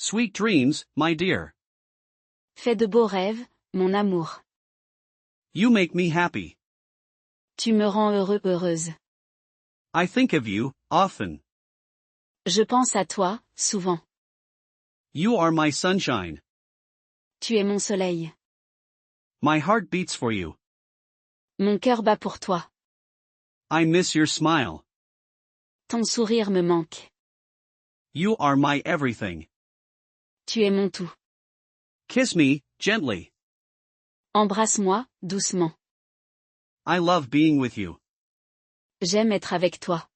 Sweet dreams, my dear. Fais de beaux rêves, mon amour. You make me happy. Tu me rends heureux, heureuse. I think of you, often. Je pense à toi, souvent. You are my sunshine. Tu es mon soleil. My heart beats for you. Mon cœur bat pour toi. I miss your smile. Ton sourire me manque. You are my everything. Tu es mon tout. Kiss me, gently. Embrasse-moi, doucement. I love being with you. J'aime être avec toi.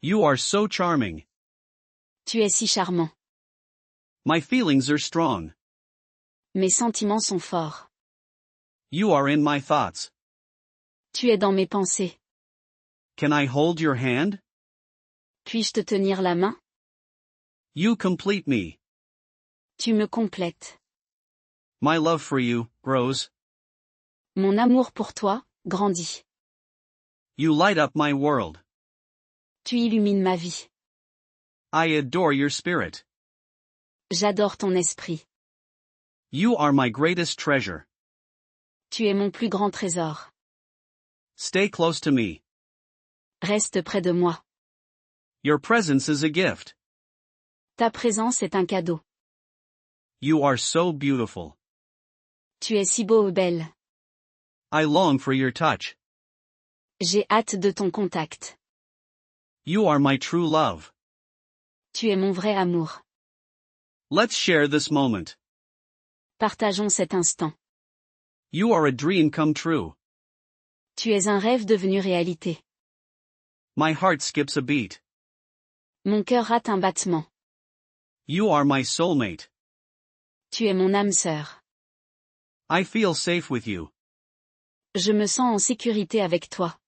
You are so charming. Tu es si charmant. My feelings are strong. Mes sentiments sont forts. You are in my thoughts. Tu es dans mes pensées. Can I hold your hand? Puis-je te tenir la main? You complete me. Tu me complètes. My love for you grows. Mon amour pour toi grandit. You light up my world. Tu illumines ma vie. I adore your spirit. J'adore ton esprit. You are my greatest treasure. Tu es mon plus grand trésor. Stay close to me. Reste près de moi. Your presence is a gift. Ta présence est un cadeau. You are so beautiful. Tu es si beau ou belle. I long for your touch. J'ai hâte de ton contact. You are my true love. Tu es mon vrai amour. Let's share this moment. Partageons cet instant. You are a dream come true. Tu es un rêve devenu réalité. My heart skips a beat. Mon cœur rate un battement. You are my soulmate. Tu es mon âme sœur. I feel safe with you. Je me sens en sécurité avec toi.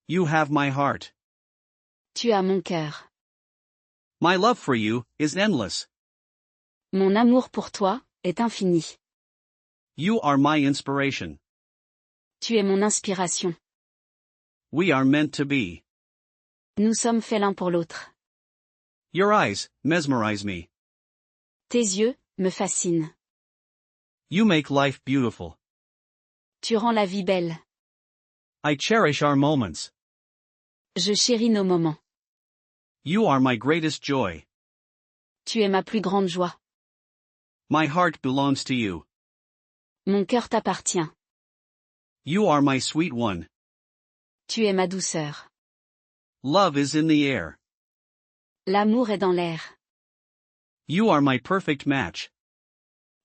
You have my heart. Tu as mon cœur. My love for you is endless. Mon amour pour toi est infini. You are my inspiration. Tu es mon inspiration. We are meant to be. Nous sommes faits l'un pour l'autre. Your eyes mesmerize me. Tes yeux me fascinent. You make life beautiful. Tu rends la vie belle. I cherish our moments. Je chéris nos moments. You are my greatest joy. Tu es ma plus grande joie. My heart belongs to you. Mon cœur t'appartient. You are my sweet one. Tu es ma douceur. Love is in the air. L'amour est dans l'air. You are my perfect match.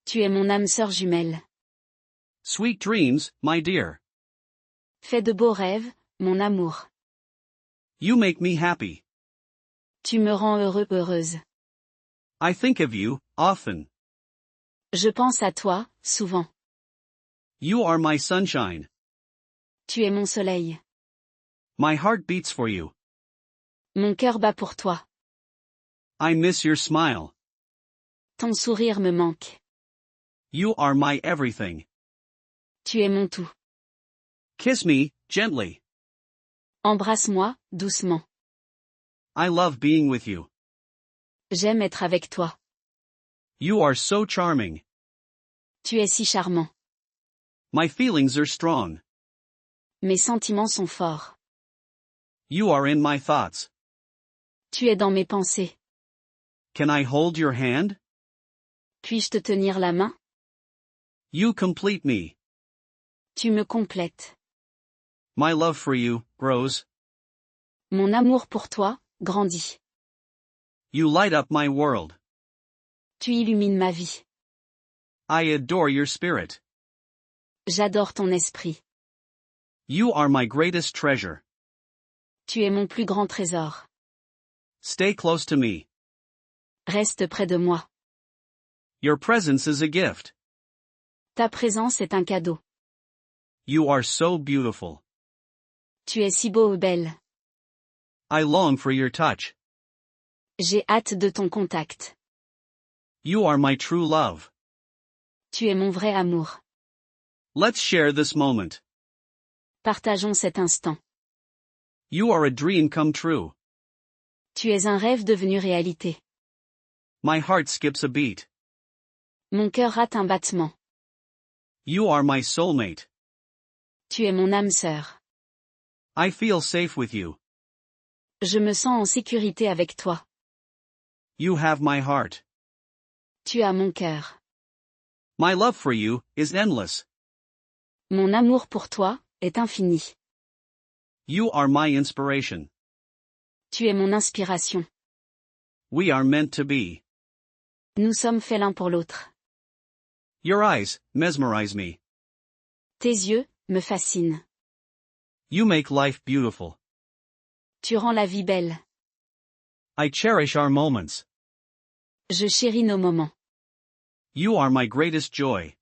Tu es mon âme sœur jumelle. Sweet dreams, my dear. Fais de beaux rêves, mon amour. You make me happy. Tu me rends heureux, heureuse. I think of you, often. Je pense à toi, souvent. You are my sunshine. Tu es mon soleil. My heart beats for you. Mon cœur bat pour toi. I miss your smile. Ton sourire me manque. You are my everything. Tu es mon tout. Kiss me, gently. Embrasse-moi, doucement. I love being with you. J'aime être avec toi. You are so charming. Tu es si charmant. My feelings are strong. Mes sentiments sont forts. You are in my thoughts. Tu es dans mes pensées. Can I hold your hand? Puis-je te tenir la main? You complete me. Tu me complètes. My love for you grows. Mon amour pour toi grandit. You light up my world. Tu illumines ma vie. I adore your spirit. J'adore ton esprit. You are my greatest treasure. Tu es mon plus grand trésor. Stay close to me. Reste près de moi. Your presence is a gift. Ta présence est un cadeau. You are so beautiful. Tu es si beau ou belle. I long for your touch. J'ai hâte de ton contact. You are my true love. Tu es mon vrai amour. Let's share this moment. Partageons cet instant. You are a dream come true. Tu es un rêve devenu réalité. My heart skips a beat. Mon cœur rate un battement. You are my soulmate. Tu es mon âme sœur. I feel safe with you. Je me sens en sécurité avec toi. You have my heart. Tu as mon cœur. My love for you is endless. Mon amour pour toi est infini. You are my inspiration. Tu es mon inspiration. We are meant to be. Nous sommes faits l'un pour l'autre. Your eyes mesmerize me. Tes yeux me fascinent. You make life beautiful. Tu rends la vie belle. I cherish our moments. Je chéris nos moments. You are my greatest joy.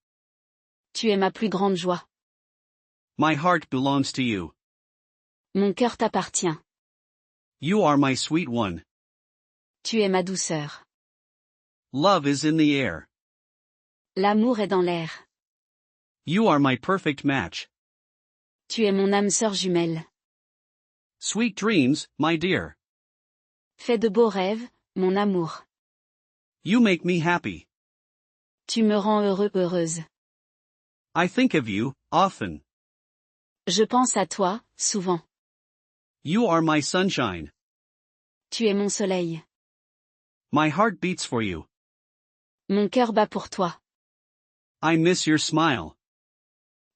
Tu es ma plus grande joie. My heart belongs to you. Mon cœur t'appartient. You are my sweet one. Tu es ma douceur. Love is in the air. L'amour est dans l'air. You are my perfect match. Tu es mon âme sœur jumelle. Sweet dreams, my dear. Fais de beaux rêves, mon amour. You make me happy. Tu me rends heureux, heureuse. I think of you, often. Je pense à toi, souvent. You are my sunshine. Tu es mon soleil. My heart beats for you. Mon cœur bat pour toi. I miss your smile.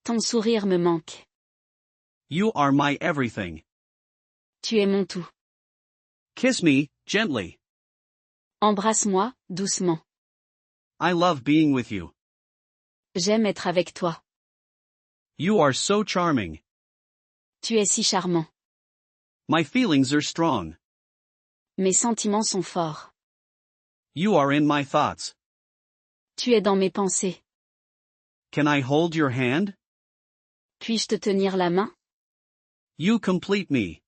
Ton sourire me manque. You are my everything. Tu es mon tout. Kiss me, gently. Embrasse-moi, doucement. I love being with you. J'aime être avec toi. You are so charming. Tu es si charmant. My feelings are strong. Mes sentiments sont forts. You are in my thoughts. Tu es dans mes pensées. Can I hold your hand? Puis-je te tenir la main? You complete me.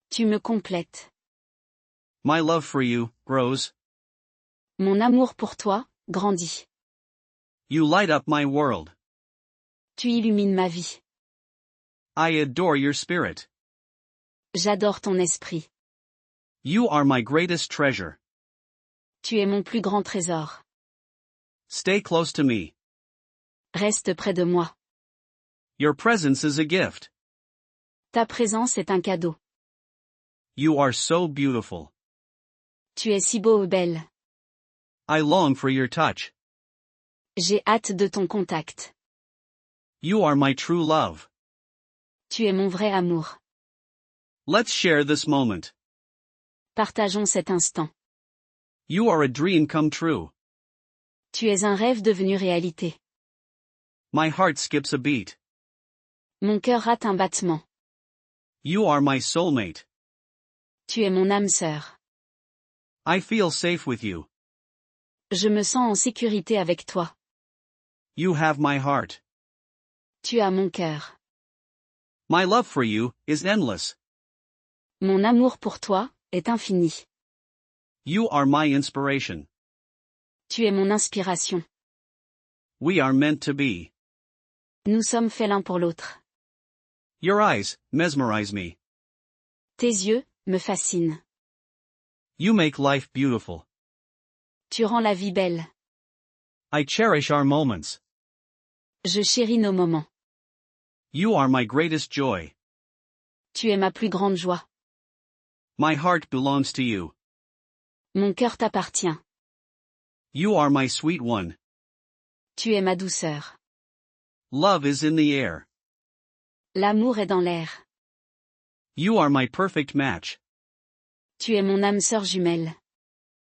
Tu me complètes. My love for you grows. Mon amour pour toi grandit. You light up my world. Tu illumines ma vie. I adore your spirit. J'adore ton esprit. You are my greatest treasure. Tu es mon plus grand trésor. Stay close to me. Reste près de moi. Your presence is a gift. Ta présence est un cadeau. You are so beautiful. Tu es si beau et belle. I long for your touch. J'ai hâte de ton contact. You are my true love. Tu es mon vrai amour. Let's share this moment. Partageons cet instant. You are a dream come true. Tu es un rêve devenu réalité. My heart skips a beat. Mon cœur rate un battement. You are my soulmate. Tu es mon âme sœur. I feel safe with you. Je me sens en sécurité avec toi. You have my heart. Tu as mon cœur. My love for you is endless. Mon amour pour toi est infini. You are my inspiration. Tu es mon inspiration. We are meant to be. Nous sommes faits l'un pour l'autre. Your eyes mesmerize me. Tes yeux me fascinent. You make life beautiful. Tu rends la vie belle. I cherish our moments. Je chéris nos moments. You are my greatest joy. Tu es ma plus grande joie. My heart belongs to you. Mon cœur t'appartient. You are my sweet one. Tu es ma douceur. Love is in the air. L'amour est dans l'air. You are my perfect match. Tu es mon âme sœur jumelle.